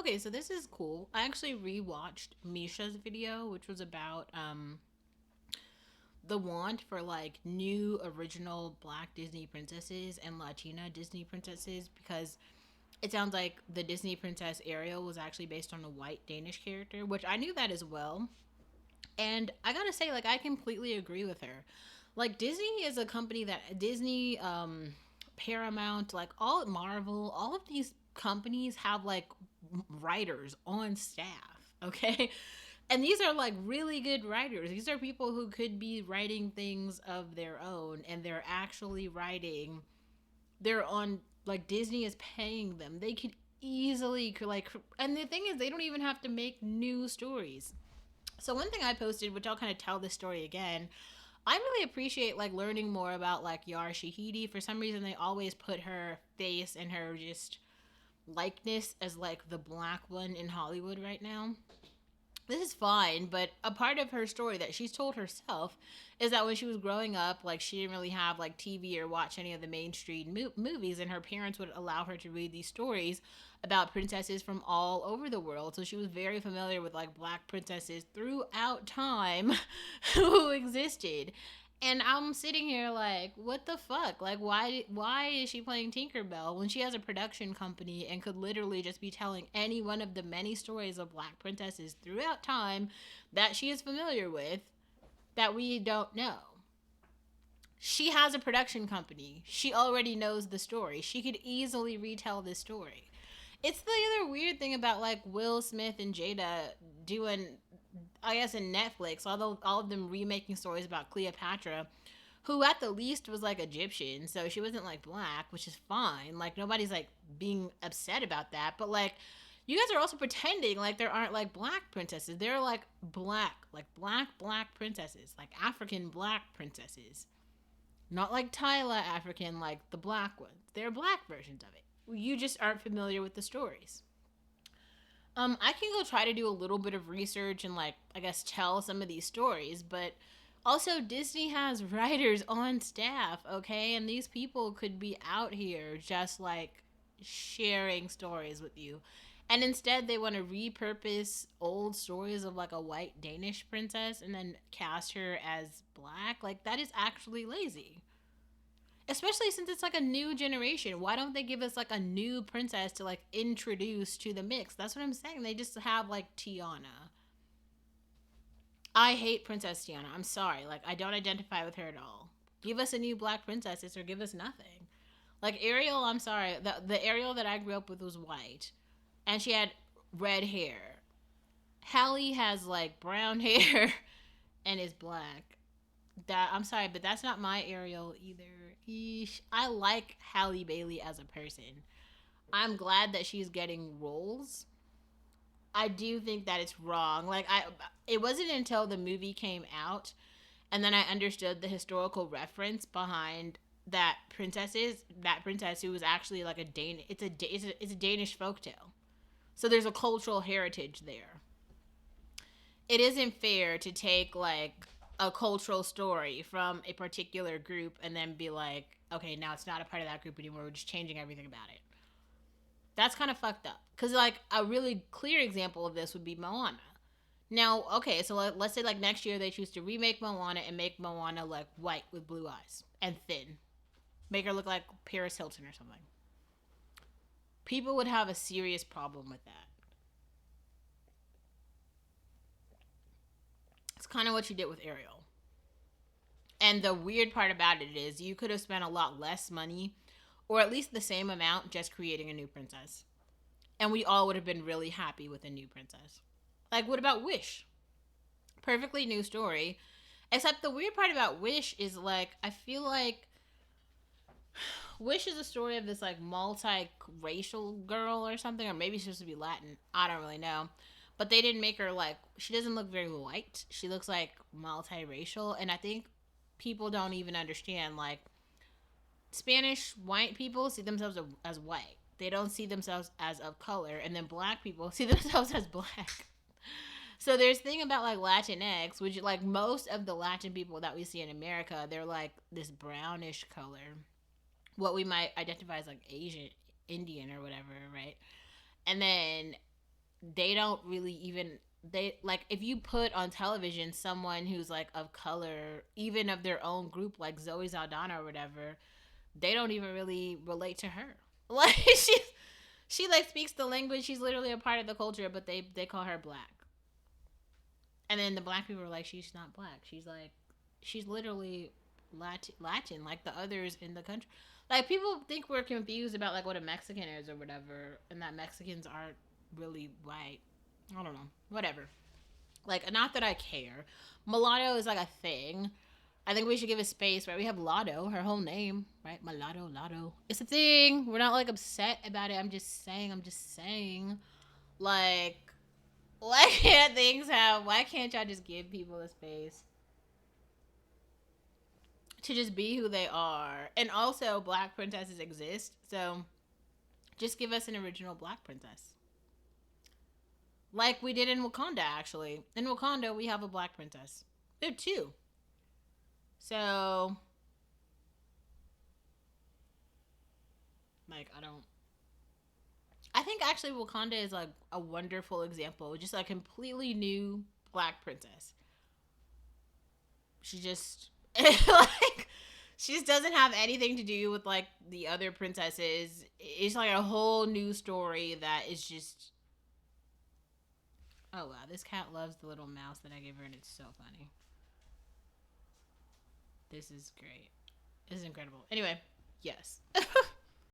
Okay, so this is cool. I actually rewatched Misha's video, which was about the want for like new original Black Disney princesses and Latina Disney princesses, because it sounds like the Disney princess Ariel was actually based on a white Danish character, which I knew that as well. And I gotta say, like, I completely agree with her. Like, Disney is a company that Disney, Paramount, like all Marvel, all of these companies have like writers on staff, okay? And these are like really good writers. These are people who could be writing things of their own, and they're actually writing. They're on, like, Disney is paying them. They could easily, like, and the thing is, they don't even have to make new stories. So one thing I posted, which I'll kind of tell this story again, I really appreciate like learning more about like Yara Shahidi. For some reason, they always put her face and her just likeness as like the black one in Hollywood right now. This is fine, but a part of her story that she's told herself is that when she was growing up, like, she didn't really have like TV or watch any of the mainstream movies, and her parents would allow her to read these stories about princesses from all over the world. So she was very familiar with like black princesses throughout time who existed. And I'm sitting here like, what the fuck? Like, why is she playing Tinkerbell when she has a production company and could literally just be telling any one of the many stories of black princesses throughout time that she is familiar with that we don't know? She has a production company. She already knows the story. She could easily retell this story. It's the other weird thing about like Will Smith and Jada doing, I guess, in Netflix, although all of them remaking stories about Cleopatra, who at the least was like Egyptian, so she wasn't like black, which is fine. Like, nobody's like being upset about that. But like, you guys are also pretending like there aren't like black princesses. They're like black princesses, like African black princesses. Not like Tyla African, like the black ones. They're black versions of it. You just aren't familiar with the stories. I can go try to do a little bit of research and like, I guess, tell some of these stories, but also Disney has writers on staff, okay? And these people could be out here just like sharing stories with you. And instead they want to repurpose old stories of like a white Danish princess and then cast her as black. Like, that is actually lazy, especially since it's like a new generation. Why don't they give us like a new princess to like introduce to the mix? That's what I'm saying. They just have like Tiana. I hate Princess Tiana. I'm sorry. Like, I don't identify with her at all. Give us a new black princess or give us nothing. Like Ariel, I'm sorry. The Ariel that I grew up with was white, and she had red hair. Hallie has like brown hair and is black. That, I'm sorry, but that's not my Ariel either. Eesh. I like Halle Bailey as a person. I'm glad that she's getting roles. I do think that it's wrong. Like, it wasn't until the movie came out and then I understood the historical reference behind that princess who was actually like a Dane. It's a Danish folktale. So there's a cultural heritage there. It isn't fair to take like a cultural story from a particular group and then be like, okay, now it's not a part of that group anymore. We're just changing everything about it. That's kind of fucked up. Because like a really clear example of this would be Moana. Now, okay, so let's say like next year they choose to remake Moana and make Moana like white with blue eyes and thin. Make her look like Paris Hilton or something. People would have a serious problem with that. It's kind of what you did with Ariel. And the weird part about it is you could have spent a lot less money, or at least the same amount, just creating a new princess. And we all would have been really happy with a new princess. Like, what about Wish? Perfectly new story. Except the weird part about Wish is like, I feel like Wish is a story of this like multiracial girl or something, or maybe she's supposed to be Latin. I don't really know. But they didn't make her like, she doesn't look very white. She looks like multiracial. And I think people don't even understand like Spanish white people see themselves as white. They don't see themselves as of color, and then black people see themselves as black. So there's thing about like Latinx, which like most of the Latin people that we see in America, they're like this brownish color, what we might identify as like Asian, Indian, or whatever, right? And then they don't really even, they like, if you put on television someone who's like of color, even of their own group, like Zoe Saldana or whatever, they don't even really relate to her. Like she like speaks the language, she's literally a part of the culture, but they call her black. And then the black people are like, she's not black, she's literally Latin like the others in the country. Like, people think we're confused about like what a Mexican is or whatever, and that Mexicans aren't really white. I don't know. Whatever. Like, not that I care. Mulatto is like a thing. I think we should give it space, right? We have Lotto, her whole name, right? Mulatto, Lotto. It's a thing. We're not like upset about it. I'm just saying. I'm just saying. Like, why can't things have? Why can't y'all just give people a space to just be who they are? And also, black princesses exist, so just give us an original black princess, like we did in Wakanda. Actually, in Wakanda, we have a black princess. There are two. So, like, I don't. I think actually Wakanda is like a wonderful example, just a completely new black princess. She just like, she just doesn't have anything to do with like the other princesses. It's like a whole new story that is just, oh wow, this cat loves the little mouse that I gave her, and it's so funny. This is great. This is incredible. Anyway, yes.